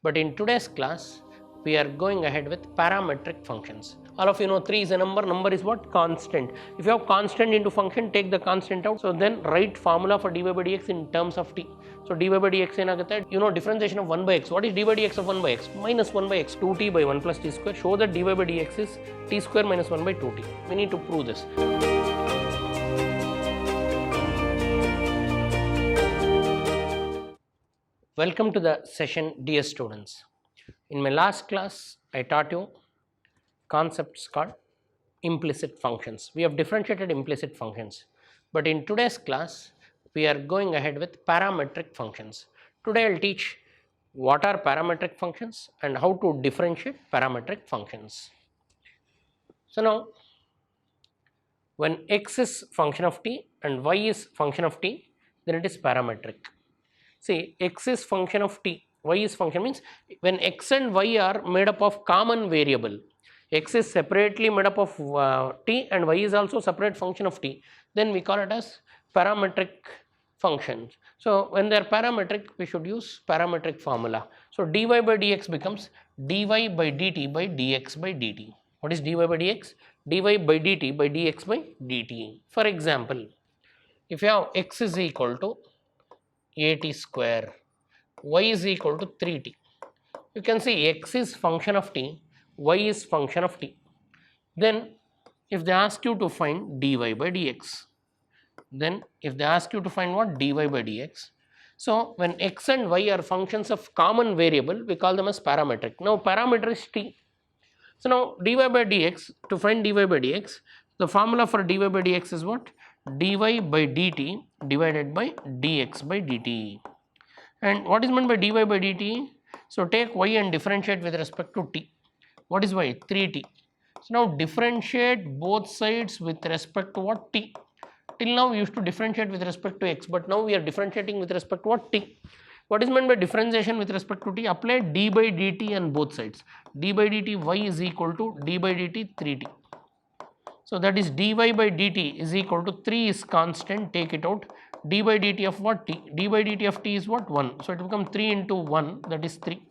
But in today's class, we are going ahead with parametric functions. All of you know 3 is a number. Number is what? Constant. If you have constant into function, take the constant out. So then write formula for dy by dx in terms of t. So dy by dx ಏನಾಗುತ್ತೆ? You know differentiation of 1 by x. What is dy by dx of 1 by x? Minus 1 by x. 2t by 1 plus t square. Show that dy by dx is t square minus 1 by 2t. We need to prove this. Welcome to the session, dear students. In my last class, I taught you concepts called implicit functions. We have differentiated implicit functions. But in today's class, we are going ahead with parametric functions. Today, I will teach what are parametric functions and how to differentiate parametric functions. So now, when x is function of t and y is function of t, then it is parametric. See, x is function of t, y is function means when x and y are made up of common variable, x is separately made up of t and y is also separate function of t, then we call it as parametric functions. So when they are parametric, we should use parametric formula. So dy by dx becomes dy by dt by dx by dt. What is dy by dx? dy by dt by dx by dt. For example, if you have x is equal to 8t square, y is equal to 3t. You can see x is function of t, y is function of t. Then if they ask you to find dy by dx, then if they ask you to find what? Dy by dx. So when x and y are functions of common variable, we call them as parametric. Now parameter is t. So now dy by dx, to find dy by dx, the formula for dy by dx is what? Dy by dt divided by dx by dt. And what is meant by dy by dt? So take y and differentiate with respect to t. What is y? 3t. So now differentiate both sides with respect to what? T. Till now we used to differentiate with respect to x, but now we are differentiating with respect to what? T. What is meant by differentiation with respect to t? Apply d by dt on both sides. D by dt y is equal to d by dt 3t. So that is dy by dt is equal to 3 is constant, take it out. D by dt of what? T. D by dt of t is what? 1. So it will become 3 into 1, that is 3.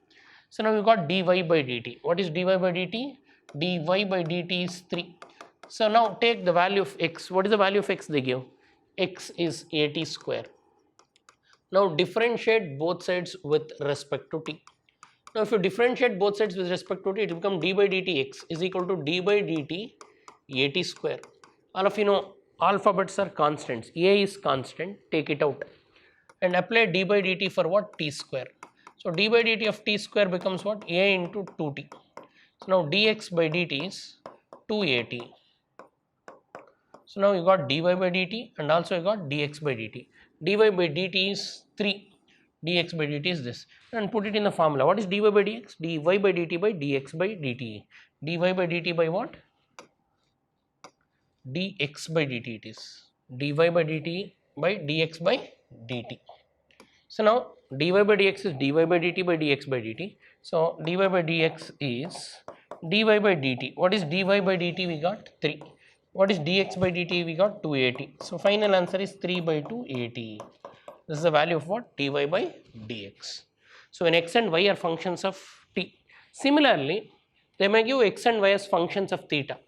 So now we got dy by dt. What is dy by dt? Dy by dt is 3. So now take the value of x. What is the value of x they give? X is 80 square. Now differentiate both sides with respect to t. Now if you differentiate both sides with respect to t, it will become d by dt x is equal to d by dt 80 square. All of you know alphabets are constants. A is constant, take it out and apply d by dt for what? T square. So d by dt of t square becomes what? A into 2t. So now dx by dt is 2at. So now you got dy by dt and also you got dx by dt. dy by dt is 3, dx by dt is this, and put it in the formula. What is dy by dx? Dy by dt by dx by dt. Dy by dt by what? Dx by dt it is. Dy by dt by dx by dt. So now dy by dx is dy by dt by dx by dt. So dy by dx is dy by dt. What is dy by dt? We got 3. What is dx by dt? We got 280. So final answer is 3 by 280. This is the value of what? Dy by dx. So when x and y are functions of t. Similarly, they may give x and y as functions of theta.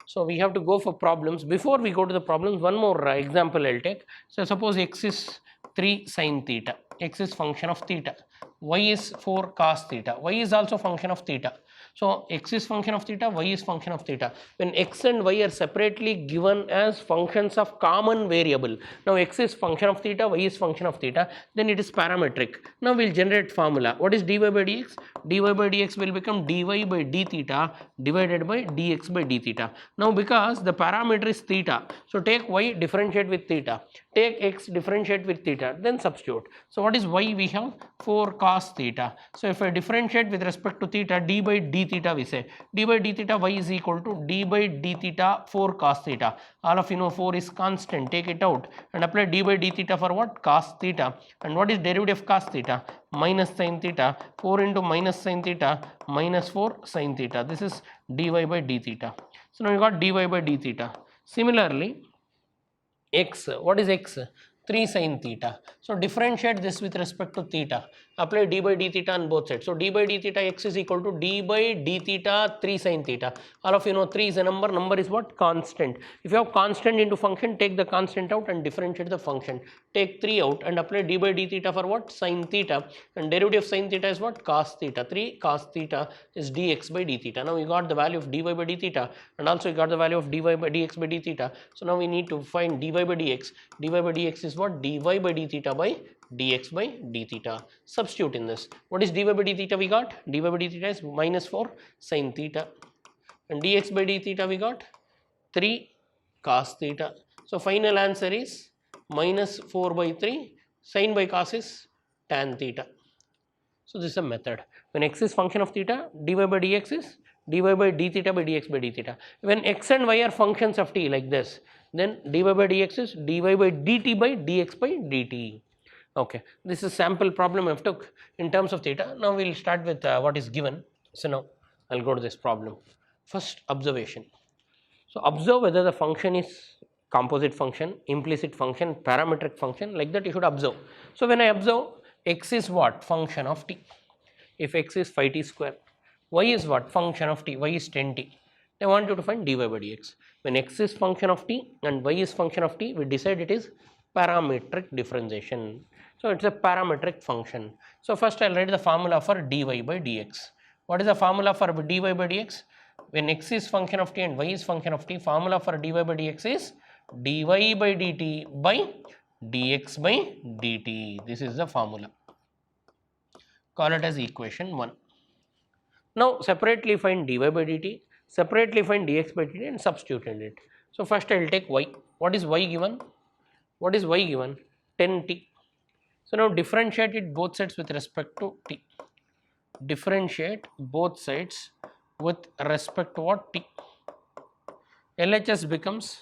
So we have to go for problems. Before we go to the problems, one more example I will take. So suppose x is 3 sin theta. X is function of theta. Y is 4 cos theta. Y is also function of theta. So x is function of theta, y is function of theta. When x and y are separately given as functions of common variable, now x is function of theta, y is function of theta, then it is parametric. Now we will generate formula. What is dy by dx? Dy by dx will become dy by d theta divided by dx by d theta. Now because the parameter is theta, so take y, differentiate with theta. Take x, differentiate with theta, then substitute. So what is y? We have 4 cos theta. So if I differentiate with respect to theta, d by d theta we say. D by d theta y is equal to d by d theta 4 cos theta. All of you know 4 is constant, take it out and apply d by d theta for what? Cos theta. And what is derivative of cos theta? Minus sin theta. 4 into minus sin theta minus 4 sin theta. This is dy by d theta. So now you got dy by d theta. Similarly, x, what is x? 3 sin theta. So differentiate this with respect to theta. apply d by d theta on both sides. So d by d theta x is equal to d by d theta 3 sin theta. All of you know 3 is a number is what? Constant. If you have constant into function, take the constant out and differentiate the function. Take 3 out and apply d by d theta for what? Sin theta, and derivative of sin theta is what? Cos theta. 3 cos theta is dx by d theta. Now we got the value of dy by d theta, and also we got the value of dy by dx by d theta. So now we need to find dy by dx. Dy by dx is what? Dy by d theta by dx by d theta. Substitute in this. What is dy by d theta we got? Dy by d theta is minus 4 sin theta, and dx by d theta we got 3 cos theta. So final answer is minus 4 by 3, sin by cos is tan theta. So this is a method. When x is function of theta, dy by dx is dy by d theta by dx by d theta. When x and y are functions of t like this, then dy by dx is dy by dt by dx by dt. Okay, this is sample problem I have took in terms of theta. Now we will start with what is given. So now I will go to this problem. First observation. So observe whether the function is composite function, implicit function, parametric function, like that you should observe. So when I observe, x is what? Function of t. If x is 5t square, y is what? Function of t, y is 10t. I want you to find dy by dx. When x is function of t and y is function of t, we decide it is parametric differentiation. So it's a parametric function. So first I'll write the formula for dy by dx. What is the formula for dy by dx? When x is function of t and y is function of t, formula for dy by dx is dy by dt by dx by dt. This is the formula. Call it as equation 1. Now separately find dy by dt, separately find dx by dt and substitute in it. So first I will take y. What is y given? What is y given? 10t. So now differentiate it both sides with respect to t. Differentiate both sides with respect to what? T. LHS becomes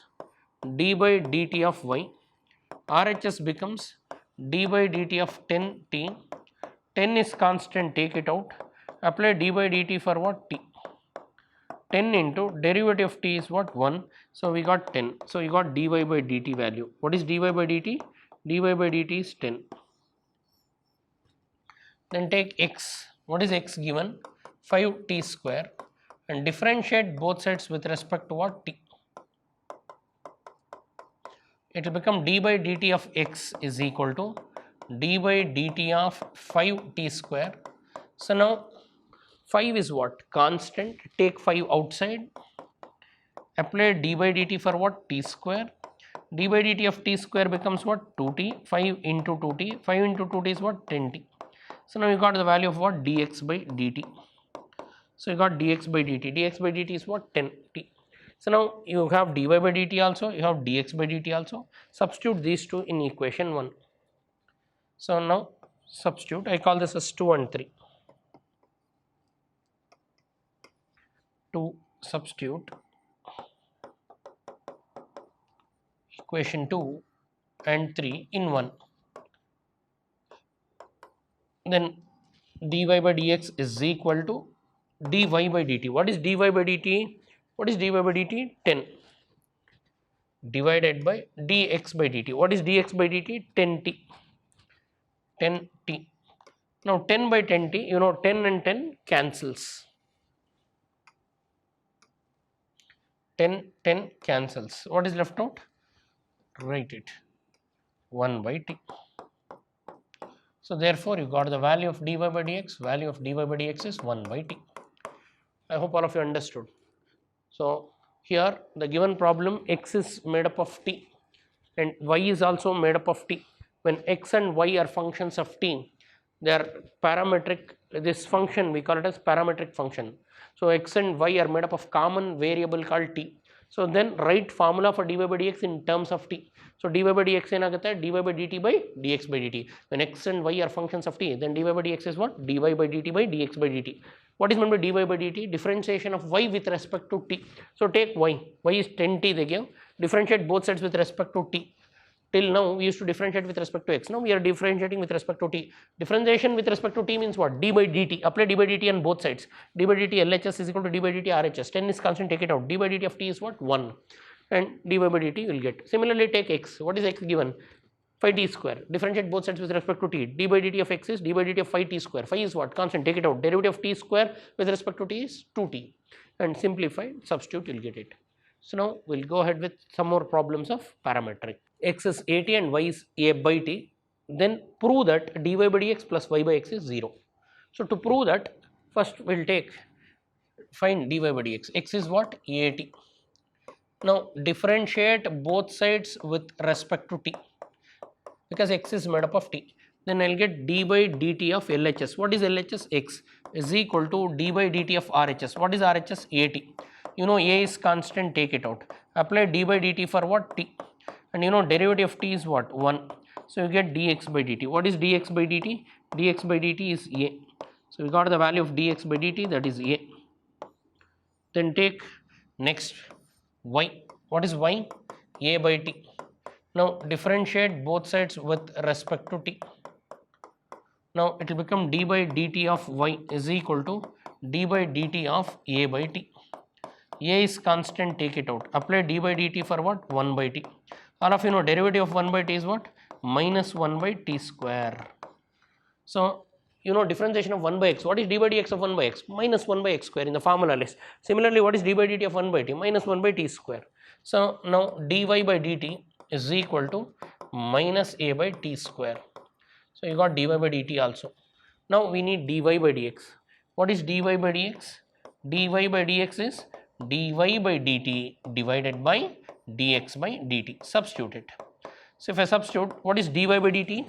d by dt of y. RHS becomes d by dt of 10t. 10 is constant, take it out. Apply d by dt for what? T. 10 into derivative of t is what? 1. So we got 10. So you got dy by dt value. What is dy by dt? Dy by dt is 10. Then take x. What is x given? 5t square, and differentiate both sides with respect to what? T. It will become d by dt of x is equal to d by dt of 5t square. So now 5 is what? Constant. Take 5 outside. Apply d by dt for what? T square. D by dt of t square becomes what? 2t. 5 into 2t. 5 into 2t is what? 10t. So now you got the value of what? Dx by dt. So you got dx by dt. Dx by dt is what? 10t. So now you have dy by dt also, you have dx by dt also. Substitute these two in equation 1. So now substitute. I call this as 2 and 3. To substitute equation 2 and 3 in 1. Then dy by dx is equal to dy by dt. What is dy by dt? What is dy by dt? 10 divided by dx by dt. What is dx by dt? 10t. 10t. Now 10 by 10t, you know 10 and 10 cancels. 10 cancels. What is left out? Write it. 1 by t. So therefore you got the value of dy by dx. Value of dy by dx is 1 by t. I hope all of you understood. So here the given problem, x is made up of t and y is also made up of t. When x and y are functions of t, they are parametric. This function we call it as parametric function. So x and y are made up of common variable called t. So then write formula for dy by dx in terms of t. So dy by dx ಏನಾಗುತ್ತೆ? dy by dt by dx by dt. When x and y are functions of t, then dy by dx is what? dy by dt by dx by dt. What is meant by dy by dt? Differentiation of y with respect to t. So take y. Y is 10t they give. Differentiate both sides with respect to t. Till now we used to differentiate with respect to x. Now we are differentiating with respect to t. Differentiation with respect to t means what? D by dt. Apply d by dt on both sides. D by dt LHS is equal to d by dt RHS. 10 is constant, take it out. D by dt of t is what? 1. And dy by dt you will get. Similarly take x. What is x given? phi t square, differentiate both sides with respect to t, d by dt of x is d by dt of phi t square, phi is what? Constant, take it out, derivative of t square with respect to t is 2t, and simplify, substitute, you will get it. So now we will go ahead with some more problems of parametric. X is at and y is a by t, then prove that dy by dx plus y by x is 0. So to prove that, first we will take, find dy by dx, x is what? At. Now differentiate both sides with respect to t, because x is made up of t. Then I will get d by dt of LHS. What is LHS? X is equal to d by dt of RHS. What is RHS? At. You know a is constant, take it out. Apply d by dt for what? T. And you know derivative of t is what? 1. So you get dx by dt. What is dx by dt? Dx by dt is a. So we got the value of dx by dt, that is a. Then take next y. What is y? A by t. Now differentiate both sides with respect to t. Now it will become d by dt of y is equal to d by dt of a by t. A is constant, take it out. Apply d by dt for what? 1 by t. All of you know derivative of 1 by t is what? Minus 1 by t square. So you know differentiation of 1 by x. What is d by dx of 1 by x? Minus 1 by x square in the formula list. Similarly, what is d by dt of 1 by t? Minus 1 by t square. So now dy by dt is equal to minus a by t square. So you got dy by dt also. Now we need dy by dx. What is dy by dx? Dy by dx is dy by dt divided by dx by dt. Substitute it. So if I substitute, what is dy by dt?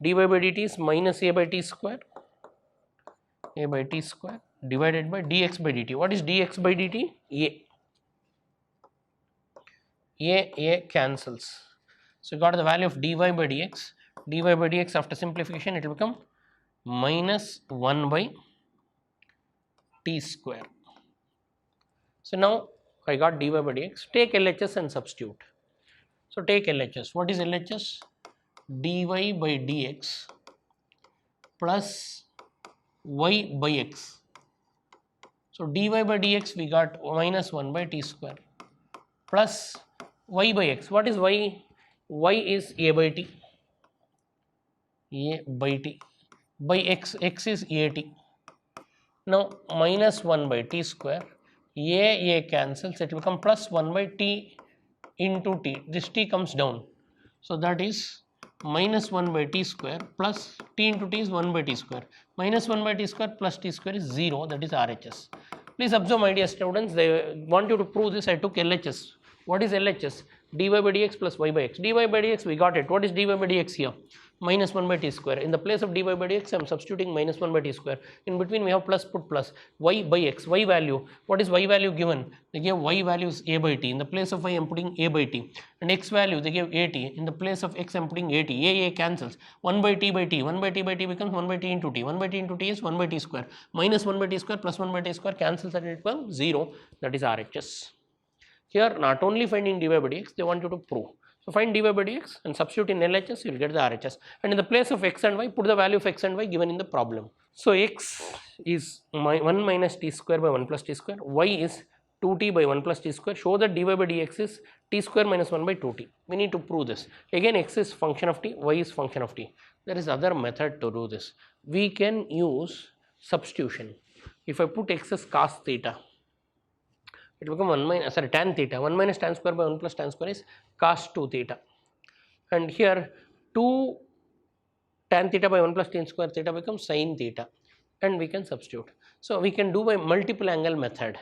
Dy by dt is minus a by t square, divided by dx by dt. What is dx by dt? A cancels. So you got the value of dy by dx. Dy by dx after simplification it will become minus 1 by t square. So now I got dy by dx. Take LHS and substitute. So take LHS. What is LHS? Dy by dx plus y by x. So dy by dx we got minus 1 by t square plus y by x. What is y? Y is a by t. By x, x is at. Now minus 1 by t square, a cancels, it will become plus 1 by t into t. This t comes down. So that is minus 1 by t square plus t into t is 1 by t square. Minus 1 by t square plus t square is 0, that is RHS. Please observe, my dear students, they want you to prove this. I took LHS. What is LHS? Dy by dx plus y by x. Dy by dx we got it. What is dy by dx here? Minus 1 by t square. In the place of dy by dx I am substituting minus 1 by t square. In between we have plus, put plus. Y by x. Y value. What is y value given? They gave y value is a by t. In the place of y I am putting a by t. And x value they gave at. In the place of x I am putting at. A cancels. 1 by t by t. 1 by t by t becomes 1 by t into t. 1 by t into t is 1 by t square. Minus 1 by t square plus 1 by t square cancels and it becomes 0. That is RHS. Here not only finding dy by dx, they want you to prove. So find dy by dx and substitute in LHS, you will get the RHS. And in the place of x and y, put the value of x and y given in the problem. So x is 1 minus t square by 1 plus t square, y is 2t by 1 plus t square. Show that dy by dx is t square minus 1 by 2t. We need to prove this. Again, x is function of t, y is function of t. There is other method to do this. We can use substitution. If I put x as cos theta, it will become tan theta. 1 minus tan square by 1 plus tan square is cos 2 theta. And here 2 tan theta by 1 plus tan square theta becomes sin theta. And we can substitute. So we can do by multiple angle method,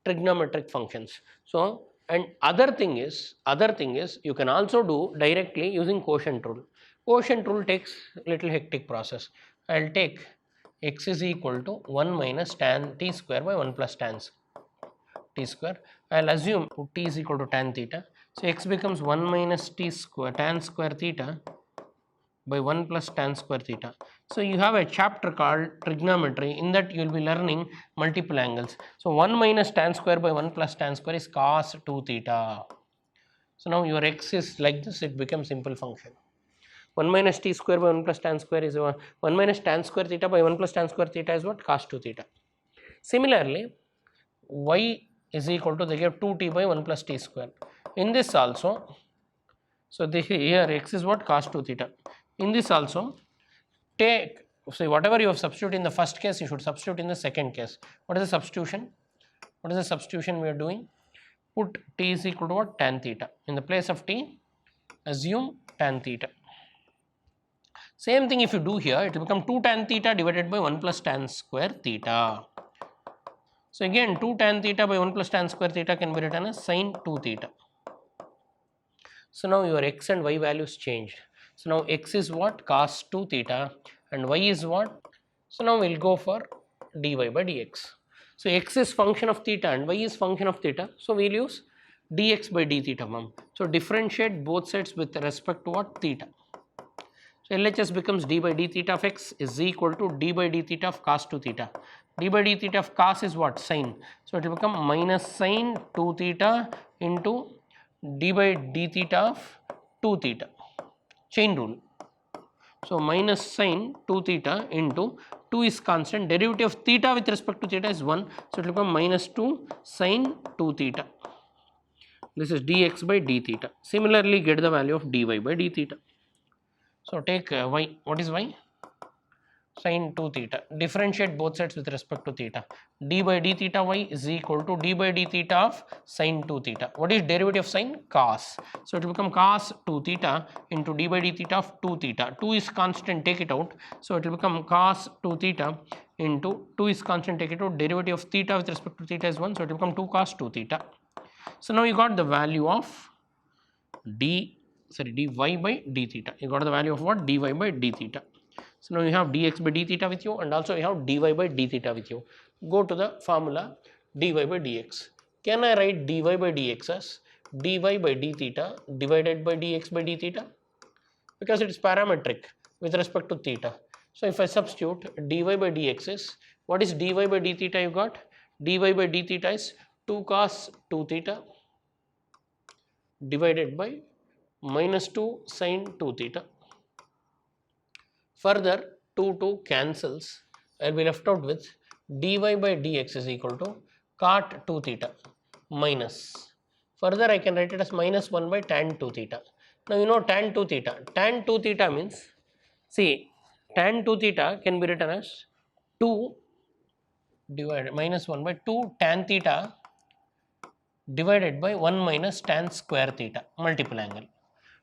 trigonometric functions. So, and other thing is you can also do directly using quotient rule. Quotient rule takes little hectic process. I will take x is equal to 1 minus tan t square by 1 plus tan t square. I will assume t is equal to tan theta. So x becomes 1 minus t square tan square theta by 1 plus tan square theta. So you have a chapter called trigonometry. In that you will be learning multiple angles. So 1 minus tan square by 1 plus tan square is cos 2 theta. So now your x is like this, it becomes simple function. 1 minus t square by 1 plus tan square is 1 minus tan square theta by 1 plus tan square theta is what? Cos 2 theta. Similarly, y is equal to, they give 2t by 1 plus t square. In this also So this here x is what? Cos 2 theta. In this also, take, so whatever you have substituted in the first case, you should substitute in the second case. What is the substitution? What is the substitution we are doing? Put t is equal to what? Tan theta. In the place of t, assume tan theta. Same thing if you do here, it will become 2 tan theta divided by 1 plus tan square theta. So again 2 tan theta by 1 plus tan square theta can be written as sin 2 theta. So now your x and y values changed. So now x is what? Cos 2 theta and y is what? So now we will go for dy by dx. So x is function of theta and y is function of theta. So we will use dx by d theta, ma'am. So differentiate both sides with respect to what? Theta. So LHS becomes d by d theta of x is equal to d by d theta of cos 2 theta. D by d theta of cos is what? Sin. So it will become minus sin 2 theta into d by d theta of 2 theta. Chain rule. So minus sin 2 theta into 2 is constant, derivative of theta with respect to theta is 1. So it will become minus 2 sin 2 theta. This is dx by d theta. Similarly, get the value of dy by d theta. So take y. What is y? Sin 2 theta. Differentiate both sides with respect to theta. D by d theta y is equal to d by d theta of sin 2 theta. What is derivative of sin? Cos. So it will become cos 2 theta into d by d theta of 2 theta. 2 is constant, take it out. So it will become cos 2 theta into 2 is constant, take it out. Derivative of theta with respect to theta is 1. So it will become 2 cos 2 theta. So now you got the value of dy by d theta. You got the value of what? Dy by d theta. So now you have dx by d theta with you and also you have dy by d theta with you. Go to the formula dy by dx. Can I write dy by dx as dy by d theta divided by dx by d theta? Because it is parametric with respect to theta. So if I substitute dy by dx is, what is dy by d theta you got? Dy by d theta is 2 cos 2 theta divided by minus 2 sin 2 theta. Further 2 cancels, I will be left out with dy by dx is equal to cot 2 theta minus, further I can write it as minus 1 by tan 2 theta. Now you know tan 2 theta. Tan 2 theta means, see, tan 2 theta can be written as 2 divided minus 1 by 2 tan theta divided by 1 minus tan square theta, multiple angle.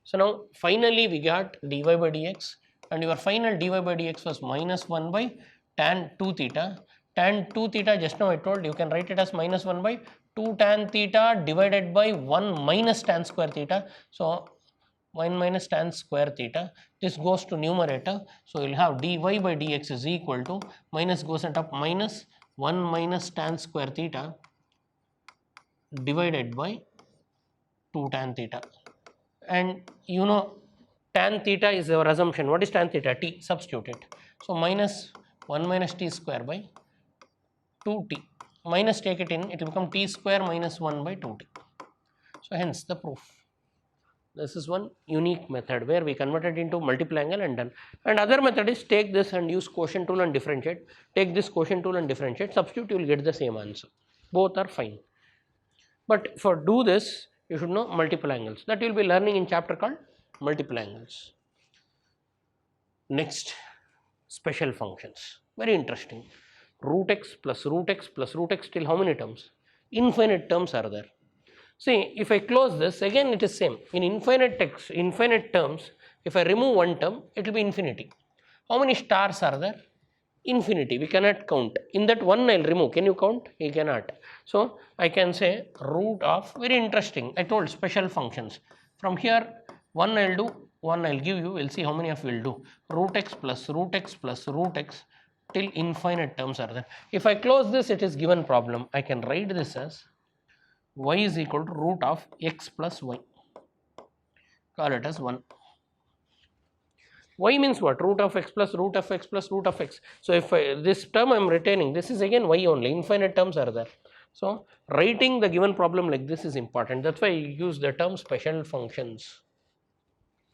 So now finally we got dy by dx and your final dy by dx was minus 1 by tan 2 theta. Tan 2 theta, just now I told you can write it as minus 1 by 2 tan theta divided by 1 minus tan square theta. So 1 minus tan square theta, this goes to numerator. So you will have dy by dx is equal to, minus goes on top, minus 1 minus tan square theta divided by 2 tan theta. And you know tan theta is our assumption. What is tan theta? T, substitute it. So minus 1 minus t square by 2t, minus take it in, it will become t square minus 1 by 2t. So hence the proof. This is one unique method where we converted into multiple angle and done. And other method is take this and use quotient tool and differentiate. Take this quotient tool and differentiate, substitute, you will get the same answer. Both are fine. But for do this, you should know multiple angles. That you will be learning in chapter called multiple angles. Next, special functions. Very interesting. Root x plus root x plus root x till how many terms? Infinite terms are there. See, if I close this, again it is same. In infinite terms, if I remove one term, it will be infinity. How many stars are there? Infinity. We cannot count. In that one I will remove. Can you count? You cannot. So I can say root of, very interesting. I told special functions. From here, one I will do, one I will give you. We will see how many of you will do. Root x plus root x plus root x till infinite terms are there. If I close this, it is given problem. I can write this as y is equal to root of x plus y. Call it as 1. Y means what? Root of x plus root of x plus root of x. So if this term I am retaining, this is again y only, infinite terms are there. So writing the given problem like this is important. That's why you use the term special functions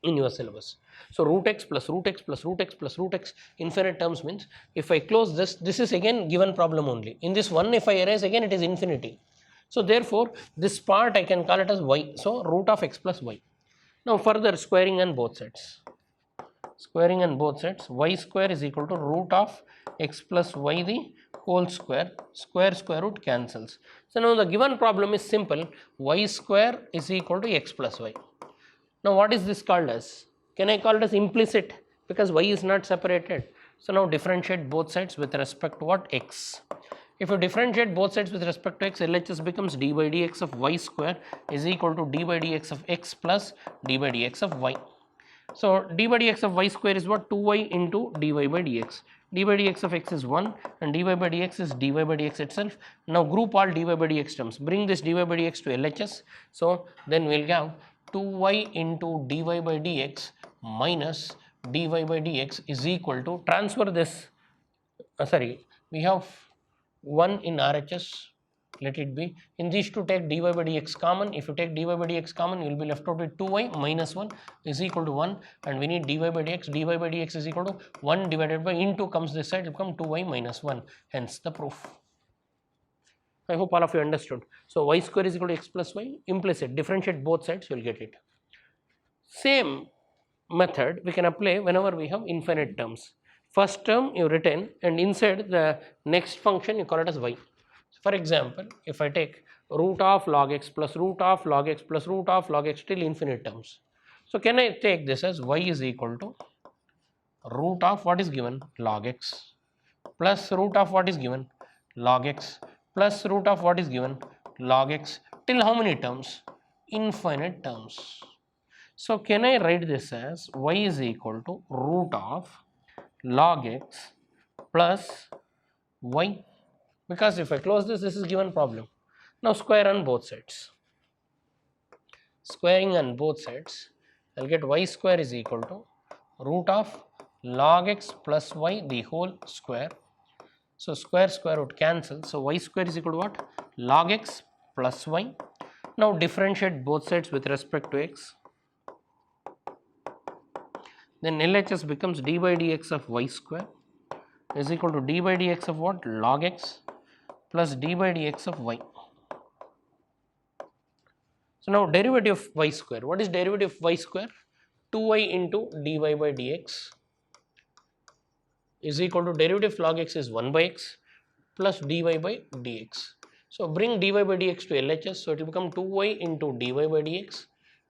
in your syllabus. So root x plus root x plus root x plus root x, infinite terms means if I close this, this is again given problem only. In this one, if I erase again, it is infinity. So therefore this part I can call it as y. So root of x plus y. Now further squaring on both sides. Squaring on both sides, y square is equal to root of x plus y the whole square, square root cancels. So now the given problem is simple, y square is equal to x plus y. Now what is this called as? Can I call it as implicit because y is not separated? So now differentiate both sides with respect to what? X. If you differentiate both sides with respect to x, LHS becomes d by dx of y square is equal to d by dx of x plus d by dx of y. So d by dx of y square is what? 2y into dy by dx. dy by dx of x is 1 and dy by dx is dy by dx itself. Now group all dy by dx terms. Bring this dy by dx to LHS. So then we'll have 2y into dy by dx minus dy by dx is equal to, transfer this, we have 1 in RHS, let it be. In these two take dy by dx common. If you take dy by dx common, you will be left out with 2y minus 1 is equal to 1, and we need dy by dx. dy by dx is equal to 1 divided by into comes this side, it will become 2y minus 1, hence the proof. I hope all of you understood. So y square is equal to x plus y, implicit, differentiate both sides, you will get it. Same method we can apply whenever we have infinite terms. First term you retain and inside the next function you call it as y. For example, if I take root of log x plus root of log x plus root of log x till infinite terms. So can I take this as y is equal to root of what is given? Log x plus root of what is given? Log x plus root of what is given? Log x till how many terms? Infinite terms. So can I write this as y is equal to root of log x plus y, because if I close this, this is given problem. Now square on both sides. Squaring on both sides, I'll get y square is equal to root of log x plus y the whole square. So square root cancel. So y square is equal to what? Log x plus y. Now differentiate both sides with respect to x. Then LHS becomes d by dx of y square is equal to d by dx of what? Log x plus d by dx of y. So now derivative of y square. What is derivative of y square? 2y into dy by dx is equal to derivative log x is 1 by x plus dy by dx. So bring dy by dx to LHS. So it will become 2y into dy by dx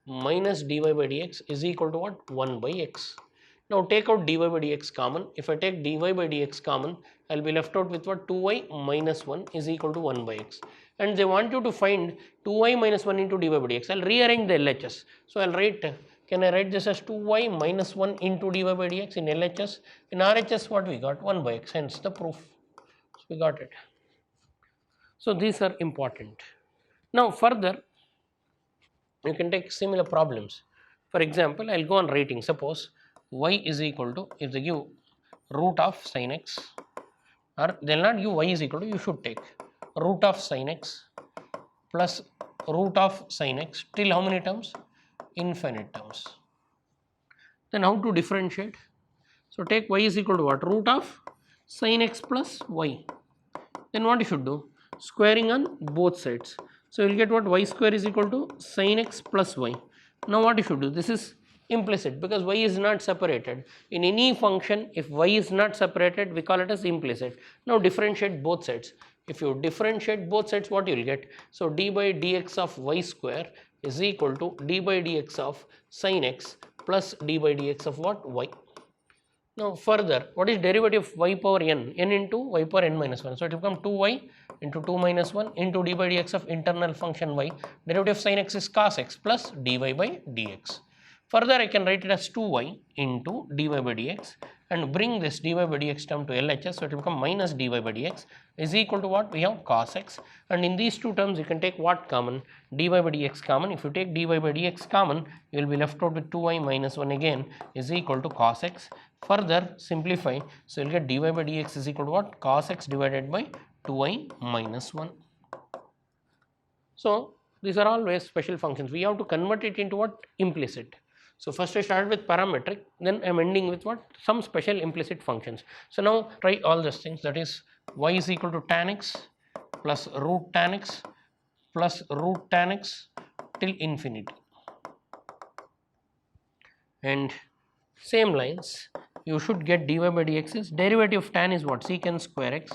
minus dy by dx is equal to what? 1 by x. Now take out dy by dx common. If I take dy by dx common, I will be left out with what? 2y minus 1 is equal to 1 by x. And they want you to find 2y minus 1 into dy by dx. I will rearrange the LHS. So I will write, can I write this as 2y minus 1 into dy by dx in LHS? In RHS what we got? 1 by x, hence the proof. So we got it. So these are important. Now further, you can take similar problems. For example, I will go on writing. Suppose y is equal to, if they give root of sin x, or they will not give y is equal to, you should take root of sin x plus root of sin x till how many terms? Infinite terms. Then how to differentiate? So take y is equal to what? Root of sin x plus y. Then what you should do? Squaring on both sides. So you will get what? Y square is equal to sin x plus y. Now what you should do? This is implicit because y is not separated. In any function, if y is not separated, we call it as implicit. Now differentiate both sides. If you differentiate both sides, what you will get? So d by dx of y square is equal to d by dx of sin x plus d by dx of what? Y. Now further, what is derivative of y power n? N into y power n minus 1. So it will become 2y into 2 minus 1 into d by dx of internal function y. Derivative of sin x is cos x plus dy by dx. Further, I can write it as 2y into dy by dx and bring this dy by dx term to LHS. So it will become minus dy by dx is equal to what? We have cos x. And in these two terms, you can take what common? Dy by dx common. If you take dy by dx common, you will be left out with 2y minus 1 again is equal to cos x. Further simplify, so you will get dy by dx is equal to what? Cos x divided by 2y minus 1. So these are always special functions. We have to convert it into what? Implicit. So first I started with parametric, then I am ending with what? Some special implicit functions. So now try all these things, that is y is equal to tan x plus root tan x plus root tan x till infinity. and same lines you should get dy by dx is derivative of tan is what, secant square x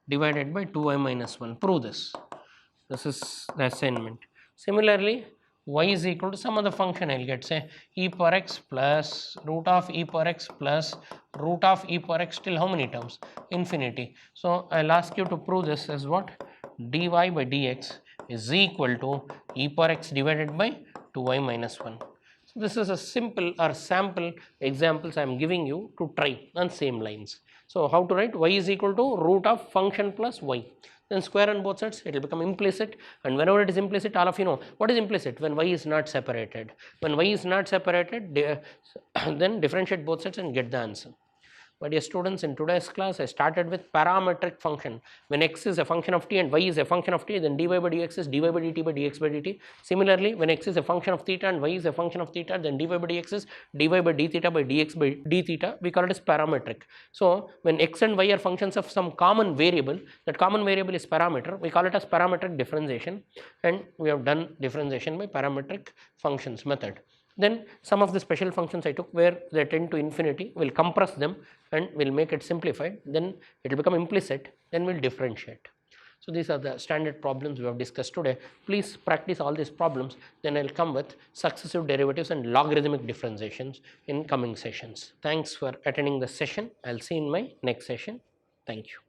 divided by 2y minus 1. Prove this. This is the assignment. Similarly, y is equal to some other function I will get, say e power x plus root of e power x plus root of e power x till how many terms? Infinity. So I will ask you to prove this as what? Dy by dx is equal to e power x divided by 2y minus 1. So this is a simple or sample examples I am giving you to try on same lines. So how to write? Y is equal to root of function plus y. Then square on both sides, it will become implicit, and whenever it is implicit, all of you know what is implicit. When y is not separated, when y is not separated, then differentiate both sides and get the answer. My dear students, in today's class I started with parametric function. When x is a function of t and y is a function of t, then dy by dx is dy by dt by dx by dt. Similarly, when x is a function of theta and y is a function of theta, then dy by dx is dy by d theta by dx by d theta. We call it as parametric. So when x and y are functions of some common variable, that common variable is parameter, we call it as parametric differentiation, and we have done differentiation by parametric functions method. Then some of the special functions I took where they tend to infinity, we will compress them and we will make it simplified, then it will become implicit, then we will differentiate. So these are the standard problems we have discussed today. Please practice all these problems, then I will come with successive derivatives and logarithmic differentiations in coming sessions. Thanks for attending the session. I will see you in my next session. Thank you.